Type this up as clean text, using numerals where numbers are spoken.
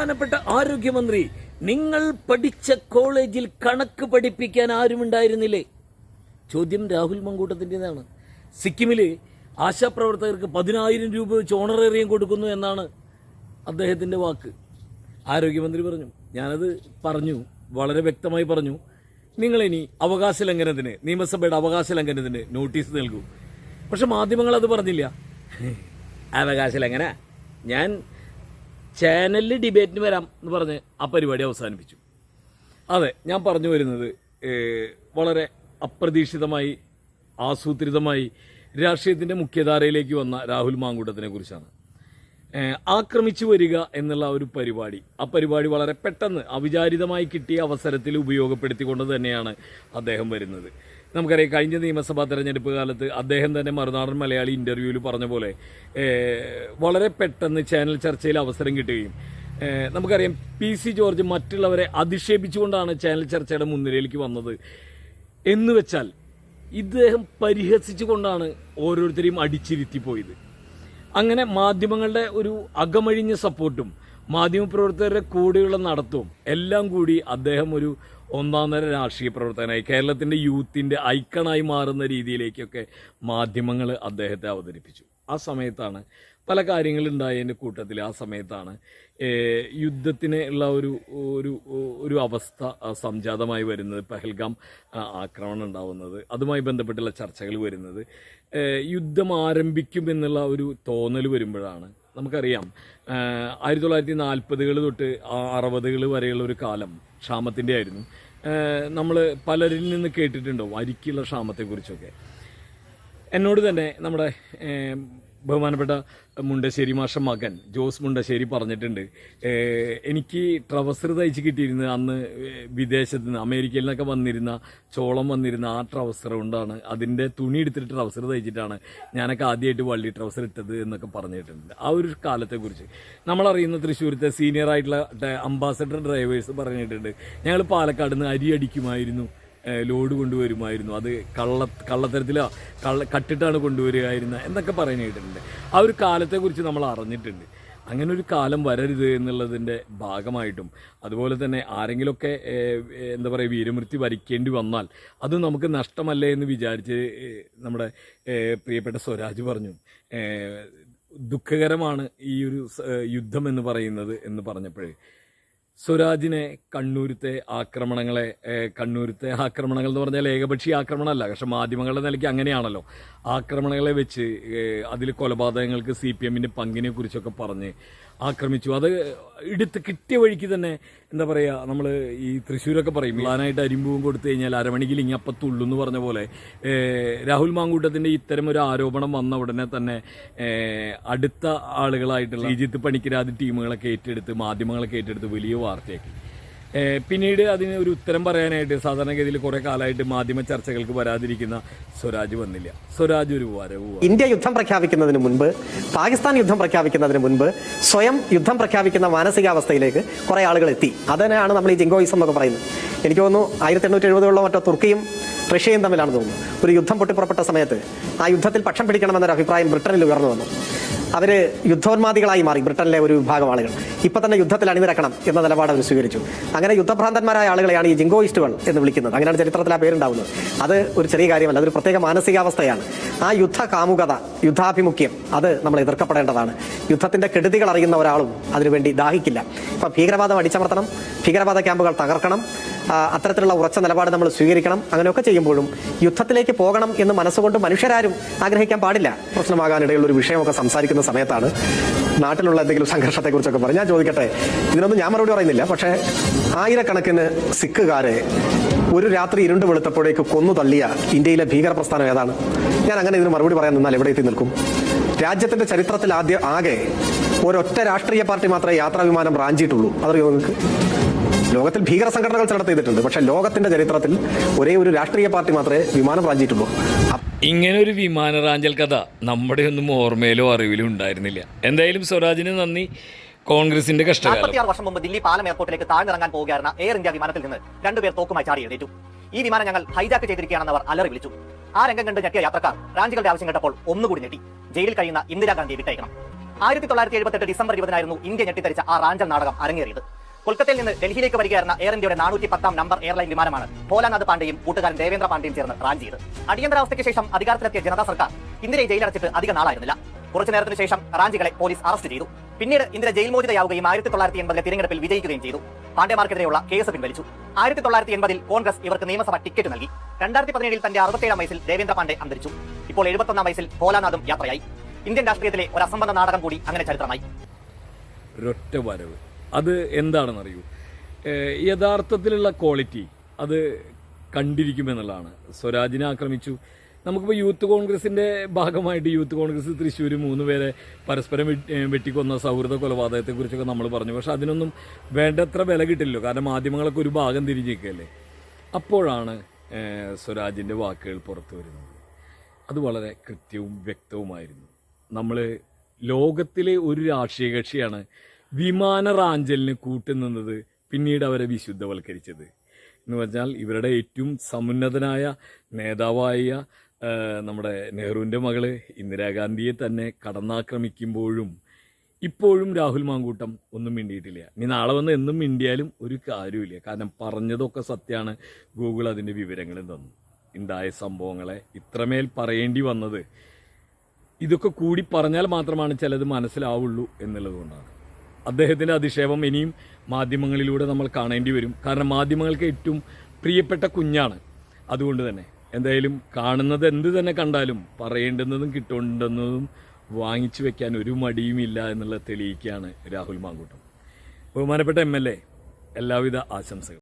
ബഹുമാനപ്പെട്ട ആരോഗ്യമന്ത്രി, നിങ്ങൾ പഠിച്ച കോളേജിൽ കണക്ക് പഠിപ്പിക്കാൻ ആരുമുണ്ടായിരുന്നില്ലേ? ചോദ്യം രാഹുൽ മങ്കൂട്ടത്തിൻ്റെതാണ്. സിക്കിമിൽ ആശാപ്രവർത്തകർക്ക് 10,000 രൂപ വെച്ച് ഓണറേറിയം കൊടുക്കുന്നു എന്നാണ് അദ്ദേഹത്തിൻ്റെ വാക്ക്. ആരോഗ്യമന്ത്രി പറഞ്ഞു, ഞാനത് പറഞ്ഞു, വളരെ വ്യക്തമായി പറഞ്ഞു, നിങ്ങളിനി അവകാശ ലംഘനത്തിന്, നിയമസഭയുടെ അവകാശ ലംഘനത്തിന് നോട്ടീസ് നൽകൂ. പക്ഷെ മാധ്യമങ്ങൾ അത് പറഞ്ഞില്ല. അവകാശ ലംഘന, ഞാൻ ചാനലിൽ ഡിബേറ്റിന് വരാം എന്ന് പറഞ്ഞ് ആ പരിപാടി അവസാനിപ്പിച്ചു. അതെ, ഞാൻ പറഞ്ഞു വരുന്നത് വളരെ അപ്രതീക്ഷിതമായി, ആസൂത്രിതമായി രാഷ്ട്രീയത്തിൻ്റെ മുഖ്യധാരയിലേക്ക് വന്ന രാഹുൽ മാങ്കൂട്ടത്തിനെ കുറിച്ചാണ്. ആക്രമിച്ചു വരിക എന്നുള്ള ഒരു പരിപാടി, ആ പരിപാടി വളരെ പെട്ടെന്ന് അവിചാരിതമായി കിട്ടിയ അവസരത്തിൽ ഉപയോഗപ്പെടുത്തിക്കൊണ്ട് തന്നെയാണ് അദ്ദേഹം വരുന്നത്. നമുക്കറിയാം, കഴിഞ്ഞ നിയമസഭാ തെരഞ്ഞെടുപ്പ് കാലത്ത് അദ്ദേഹം തന്നെ മറുനാടൻ മലയാളി ഇൻ്റർവ്യൂവിൽ പറഞ്ഞ പോലെ വളരെ പെട്ടെന്ന് ചാനൽ ചർച്ചയിൽ അവസരം കിട്ടുകയും, നമുക്കറിയാം PC ജോർജ് മറ്റുള്ളവരെ അധിക്ഷേപിച്ചുകൊണ്ടാണ് ചാനൽ ചർച്ചയുടെ മുൻനിരയിലേക്ക് വന്നത് എന്ന് വെച്ചാൽ ഇദ്ദേഹം പരിഹസിച്ചുകൊണ്ടാണ് ഓരോരുത്തരെയും അടിച്ചിരുത്തിപ്പോയത്. അങ്ങനെ മാധ്യമങ്ങളുടെ ഒരു അകമഴിഞ്ഞ സപ്പോർട്ടും മാധ്യമപ്രവർത്തകരുടെ കൂടെയുള്ള നടത്തവും എല്ലാം കൂടി അദ്ദേഹം ഒരു ഒന്നാന്തര രാഷ്ട്രീയ പ്രവർത്തകനായി, കേരളത്തിൻ്റെ യൂത്തിൻ്റെ ഐക്കണായി മാറുന്ന രീതിയിലേക്കൊക്കെ മാധ്യമങ്ങൾ അദ്ദേഹത്തെ അവതരിപ്പിച്ചു. ആ സമയത്താണ് പല കാര്യങ്ങളുണ്ടായതിൻ്റെ കൂട്ടത്തിൽ ആ സമയത്താണ് യുദ്ധത്തിന് ഉള്ള ഒരു അവസ്ഥ സംജാതമായി വരുന്നത്, പഹൽഗാം ആക്രമണം ഉണ്ടാവുന്നത്, അതുമായി ബന്ധപ്പെട്ടുള്ള ചർച്ചകൾ വരുന്നത്, യുദ്ധം ആരംഭിക്കുമെന്നുള്ള ഒരു തോന്നൽ വരുമ്പോഴാണ്. നമുക്കറിയാം 1940 തൊട്ട് 60 വരെയുള്ള ഒരു കാലം ക്ഷാമത്തിൻ്റെ ആയിരുന്നു. നമ്മൾ പലരിൽ നിന്ന് കേട്ടിട്ടുണ്ടാവും അരിക്കുള്ള ക്ഷാമത്തെക്കുറിച്ചൊക്കെ. എന്നോട് തന്നെ നമ്മുടെ ബഹുമാനപ്പെട്ട മുണ്ടശ്ശേരി മാഷ മകൻ ജോസ് മുണ്ടശ്ശേരി പറഞ്ഞിട്ടുണ്ട്, എനിക്ക് ട്രൗസർ തയ്ച്ച് കിട്ടിയിരുന്നത് അന്ന് വിദേശത്ത് നിന്ന്, അമേരിക്കയിൽ നിന്നൊക്കെ വന്നിരുന്ന ചോളം വന്നിരുന്ന ആ ട്രൗസർ കൊണ്ടാണ്, അതിൻ്റെ തുണി എടുത്തിട്ട് ട്രൗസർ തയ്ച്ചിട്ടാണ് ഞാനൊക്കെ ആദ്യമായിട്ട് വള്ളി ട്രൗസർ ഇട്ടത് എന്നൊക്കെ പറഞ്ഞിട്ടുണ്ട്. ആ ഒരു കാലത്തെക്കുറിച്ച് നമ്മളറിയുന്ന തൃശ്ശൂരത്തെ സീനിയർ ആയിട്ടുള്ള അംബാസഡർ ഡ്രൈവേഴ്സ് പറഞ്ഞിട്ടുണ്ട്, ഞങ്ങൾ പാലക്കാട് നിന്ന് അരി അടിക്കുമായിരുന്നു, ലോഡ് കൊണ്ടുവരുമായിരുന്നു, അത് കള്ളത്തരത്തിലോ കട്ടിട്ടാണ് കൊണ്ടുവരികയായിരുന്നത് എന്നൊക്കെ പറയാനായിട്ടുണ്ട്. ആ ഒരു കാലത്തെക്കുറിച്ച് നമ്മൾ അറിഞ്ഞിട്ടുണ്ട്. അങ്ങനെ ഒരു കാലം വരരുത് എന്നുള്ളതിൻ്റെ ഭാഗമായിട്ടും, അതുപോലെ തന്നെ ആരെങ്കിലുമൊക്കെ എന്താ പറയുക വീരമൃത്യു വരിക്കേണ്ടി വന്നാൽ അത് നമുക്ക് നഷ്ടമല്ലേ എന്ന് വിചാരിച്ച് നമ്മുടെ പ്രിയപ്പെട്ട സ്വരാജ് പറഞ്ഞു, ദുഃഖകരമാണ് ഈ ഒരു യുദ്ധം എന്ന് പറയുന്നത് എന്ന് പറഞ്ഞപ്പോഴേ സ്വരാജിനെ കണ്ണൂരത്തെ ആക്രമണങ്ങൾ എന്ന് പറഞ്ഞാൽ ഏകപക്ഷീയ ആക്രമണമല്ല, പക്ഷെ മാധ്യമങ്ങളുടെ നിലയ്ക്ക് അങ്ങനെയാണല്ലോ, ആക്രമണങ്ങളെ വെച്ച് അതിൽ കൊലപാതകങ്ങൾക്ക് CPMൻ്റെ പങ്കിനെ കുറിച്ചൊക്കെ പറഞ്ഞ് ആക്രമിച്ചു. അത് എടുത്ത് കിട്ടിയ വഴിക്ക് തന്നെ എന്താ പറയുക, നമ്മൾ ഈ തൃശ്ശൂരൊക്കെ പറയും പ്ലാനായിട്ട് അരിമ്പൂവും കൊടുത്തു കഴിഞ്ഞാൽ അരമണിക്കിൽ ഇങ്ങപ്പത്തുള്ളൂ എന്ന് പറഞ്ഞ പോലെ രാഹുൽ മാങ്കൂട്ടത്തിൻ്റെ ഇത്തരം ഒരു ആരോപണം വന്ന ഉടനെ തന്നെ അടുത്ത ആളുകളായിട്ടുള്ള ശ്രീജിത്ത് പണിക്കരാതി ടീമുകളൊക്കെ ഏറ്റെടുത്ത്, മാധ്യമങ്ങളൊക്കെ ഏറ്റെടുത്ത് വലിയ വാർത്തയാക്കി. പിന്നീട് അതിന് ഒരു ഉത്തരം പറയാനായിട്ട് സാധാരണഗതിയിൽ കുറേ കാലമായിട്ട് മാധ്യമ ചർച്ചകൾക്ക് വരാതിരിക്കുന്ന സ്വരാജ് വന്നില്ല. സ്വരാജ് ഒരു വരവ്. ഇന്ത്യ യുദ്ധം പ്രഖ്യാപിക്കുന്നതിന് മുൻപ്, പാകിസ്ഥാൻ യുദ്ധം പ്രഖ്യാപിക്കുന്നതിന് മുൻപ് സ്വയം യുദ്ധം പ്രഖ്യാപിക്കുന്ന മാനസികാവസ്ഥയിലേക്ക് കുറേ ആളുകൾ എത്തി. അതിനാണ് നമ്മൾ ഈ ജിങ്കോയിസം എന്നൊക്കെ പറയുന്നത്. എനിക്ക് തോന്നുന്നു 1870 മറ്റോ തുർക്കിയും റഷ്യയും തമ്മിലാണ് തോന്നുന്നു ഒരു യുദ്ധം പൊട്ടിപ്പുറപ്പെട്ട സമയത്ത് ആ യുദ്ധത്തിൽ പക്ഷം പിടിക്കണമെന്നൊരു അഭിപ്രായം ബ്രിട്ടനിൽ ഉയർന്നു വന്നു. അവർ യുദ്ധോന്മാദികളായി മാറി, ബ്രിട്ടനിലെ ഒരു വിഭാഗം ആളുകൾ. ഇപ്പം തന്നെ യുദ്ധത്തിൽ അണിനിരക്കണം എന്ന നിലപാട് അവർ സ്വീകരിച്ചു. അങ്ങനെ യുദ്ധഭ്രാന്തന്മാരായ ആളുകളെയാണ് ഈ ജിങ്കോയിസ്റ്റുകൾ എന്ന് വിളിക്കുന്നത്. അങ്ങനെയാണ് ചരിത്രത്തിൽ ആ പേരുണ്ടാവുന്നത്. അത് ഒരു ചെറിയ കാര്യമല്ല, അതൊരു പ്രത്യേക മാനസികാവസ്ഥയാണ്. ആ യുദ്ധ കാമുകത, യുദ്ധാഭിമുഖ്യം, അത് നമ്മൾ എതിർക്കപ്പെടേണ്ടതാണ്. യുദ്ധത്തിൻ്റെ കെടുതികൾ അറിയുന്ന ഒരാളും അതിനുവേണ്ടി ദാഹിക്കില്ല. ഇപ്പം ഭീകരവാദം അടിച്ചമർത്തണം, ഭീകരവാദ ക്യാമ്പുകൾ തകർക്കണം, അത്തരത്തിലുള്ള ഉറച്ച നിലപാട് നമ്മൾ സ്വീകരിക്കണം. അങ്ങനെയൊക്കെ ചെയ്യുമ്പോഴും യുദ്ധത്തിലേക്ക് പോകണം എന്ന് മനസ്സുകൊണ്ട് മനുഷ്യരാരും ആഗ്രഹിക്കാൻ പാടില്ല. പ്രശ്നമാകാനിടയുള്ള ഒരു വിഷയമൊക്കെ സംസാരിക്കുന്ന സമയത്താണ് നാട്ടിലുള്ള എന്തെങ്കിലും സംഘർഷത്തെക്കുറിച്ചൊക്കെ പറഞ്ഞ് ഞാൻ ചോദിക്കട്ടെ, ഇതിനൊന്നും ഞാൻ മറുപടി പറയുന്നില്ല, പക്ഷേ ആയിരക്കണക്കിന് സിഖുകാരെ ഒരു രാത്രി ഇരുണ്ട് വെളുത്തപ്പോഴേക്ക് കൊന്നു തള്ളിയ ഇന്ത്യയിലെ ഭീകര പ്രസ്ഥാനം ഏതാണ്? ഞാൻ അങ്ങനെ ഇതിന് മറുപടി പറയാൻ നിന്നാൽ എവിടെ എത്തി നിൽക്കും? രാജ്യത്തിന്റെ ചരിത്രത്തിൽ ആകെ ഒരൊറ്റ രാഷ്ട്രീയ പാർട്ടി മാത്രമേ യാത്രാ വിമാനം റാഞ്ചിയിട്ടുള്ളൂ. അതറിയോ നിങ്ങൾക്ക്? ലോകത്തിൽ ഭീകര സംഘടനകൾ ചിലടത്ത് ചെയ്തിട്ടുണ്ട്, പക്ഷെ ലോകത്തിന്റെ ചരിത്രത്തിൽ ഒരേ ഒരു രാഷ്ട്രീയ പാർട്ടി മാത്രമേ വിമാനം റാഞ്ചിയിട്ടുള്ളൂ. ഇങ്ങനെ ഒരു വിമാന റാഞ്ചൽ കഥ നമ്മുടെ ഒന്നും ഓർമ്മയിലോ അറിവിലോ ഉണ്ടായിരുന്നില്ല. എന്തായാലും സ്വരാജിന് നന്ദി. കോൺഗ്രസിന്റെ കഷ്ടകാലം. 46 വർഷം മുമ്പ് ദില്ലി പാലം എയർപോർട്ടിലേക്ക് താഴ്ന്നിറങ്ങാൻ പോകുകയായിരുന്ന എയർ ഇന്ത്യ വിമാനത്തിൽ നിന്ന് 2 പേർ തോക്കുമായി ചാടി എഴുന്നേറ്റു. ഈ വിമാനം ഞങ്ങൾ ഹൈജാക്ക് ചെയ്തിരിക്കുകയാണെന്ന് അവർ അലറി വിളിച്ചു. ആ രംഗം കണ്ട് ഞെട്ടിയ യാത്രക്കാർ റാഞ്ചികളുടെ ആവശ്യം കേട്ടപ്പോൾ ഒന്നുകൂടി ഞെട്ടി. ജയിലിൽ കഴിയുന്ന ഇന്ദിരാഗാന്ധിയെ വിട്ടയക്കണം. 1978 ഡിസംബർ 20 ഇന്ത്യ ഞെട്ടിത്തരിച്ച ആ റാഞ്ചൽ നാടകം അരങ്ങേറിയത്. കൊൽക്കത്തയിൽ നിന്ന് ഡൽഹിയിലേക്ക് വരികയായിരുന്ന എയർ ഇന്ത്യയുടെ 410 നമ്പർ എയർലൈൻ വിമാനമാണ് ഭോലാനാഥ് പാണ്ഡെയും കൂട്ടുകാരൻ ദേവേന്ദ്ര പാണ്ഡെയും ചേർന്ന് റാഞ്ച് ചെയ്ത്. അടിയന്തരാവസ്ഥയ്ക്ക് ശേഷം അധികാരത്തിലെത്തിയ ജനതാ സർക്കാർ ഇന്ദിരയെ ജയിലടച്ചിട്ട് അധിക നാളായിരുന്നില്ല. കുറച്ചു നേരത്തിന് ശേഷം റാഞ്ചികളെ പോലീസ് അറസ്റ്റ് ചെയ്തു. പിന്നീട് ഇന്ദിര ജയിൽ മോചിതയാവുകയും 1980 തിരഞ്ഞെടുപ്പിൽ വിജയിക്കുകയും ചെയ്തു. പാണ്ഡെമാർക്കെതിരെയുള്ള കേസ് പിൻവലിച്ചു. 1980 കോൺഗ്രസ് ഇവർക്ക് നിയമസഭ ടിക്കറ്റ് നൽകി. 2017 തന്റെ 67 വയസ്സിൽ ദേവേന്ദ്ര പാണ്ഡെ അന്തരിച്ചു. ഇപ്പോൾ 71 വയസ്സിൽ ഭോലാനാഥും യാത്രയായി. ഇന്ത്യൻ രാഷ്ട്രീയത്തിലെ ഒരു അസംബന്ധ നാടകം കൂടി അങ്ങനെ ചരിത്രമായി. ഒരൊറ്റ വരവ് അത് എന്താണെന്നറിയൂ, യഥാർത്ഥത്തിലുള്ള ക്വാളിറ്റി അത് കണ്ടിരിക്കുമെന്നുള്ളതാണ്. സ്വരാജിനെ ആക്രമിച്ചു. നമുക്കിപ്പോൾ യൂത്ത് കോൺഗ്രസിന്റെ ഭാഗമായിട്ട് യൂത്ത് കോൺഗ്രസ് തൃശ്ശൂർ 3 പേരെ പരസ്പരം വെട്ടിക്കൊന്ന സൗഹൃദ കൊലപാതകത്തെക്കുറിച്ചൊക്കെ നമ്മൾ പറഞ്ഞു. പക്ഷെ അതിനൊന്നും വേണ്ടത്ര വില കിട്ടില്ലല്ലോ, കാരണം മാധ്യമങ്ങളൊക്കെ ഒരു ഭാഗം തിരിഞ്ഞിരിക്കുകയല്ലേ. അപ്പോഴാണ് സ്വരാജിൻ്റെ വാക്കുകൾ പുറത്തു വരുന്നത്. അത് വളരെ കൃത്യവും വ്യക്തവുമായിരുന്നു. നമ്മൾ ലോകത്തിലെ ഒരു രാഷ്ട്രീയ കക്ഷിയാണ് വിമാന റാഞ്ചലിന് കൂട്ടുനിന്നത് പിന്നീട് അവരെ വിശുദ്ധവൽക്കരിച്ചത് എന്ന് പറഞ്ഞാൽ ഇവരുടെ ഏറ്റവും സമുന്നതനായ നേതാവായ നമ്മുടെ നെഹ്റുവിൻ്റെ മകള് ഇന്ദിരാഗാന്ധിയെ തന്നെ കടന്നാക്രമിക്കുമ്പോഴും ഇപ്പോഴും രാഹുൽ മാങ്കൂട്ടം ഒന്നും മിണ്ടിയിട്ടില്ല. ഇനി നാളെ വന്ന് എന്നും മിണ്ടിയാലും ഒരു കാര്യമില്ല, കാരണം പറഞ്ഞതൊക്കെ സത്യമാണ്. ഗൂഗിൾ അതിൻ്റെ വിവരങ്ങളും തന്നു. ഉണ്ടായ സംഭവങ്ങളെ ഇത്രമേൽ പറയേണ്ടി വന്നത് ഇതൊക്കെ കൂടി പറഞ്ഞാൽ മാത്രമാണ് ചിലത് മനസ്സിലാവുള്ളൂ എന്നുള്ളത് കൊണ്ടാണ്. അദ്ദേഹത്തിൻ്റെ അധിക്ഷേപം ഇനിയും മാധ്യമങ്ങളിലൂടെ നമ്മൾ കാണേണ്ടി വരും, കാരണം മാധ്യമങ്ങൾക്ക് ഏറ്റവും പ്രിയപ്പെട്ട കുഞ്ഞാണ്. അതുകൊണ്ട് തന്നെ എന്തായാലും കാണുന്നത് എന്ത് തന്നെ കണ്ടാലും പറയേണ്ടുന്നതും കിട്ടേണ്ടുന്നതും വാങ്ങിച്ചു വെക്കാൻ ഒരു മടിയുമില്ല എന്നുള്ളത് തെളിയിക്കുകയാണ് രാഹുൽ മാങ്കൂട്ടം. ബഹുമാനപ്പെട്ട MLA, എല്ലാവിധ ആശംസകൾ.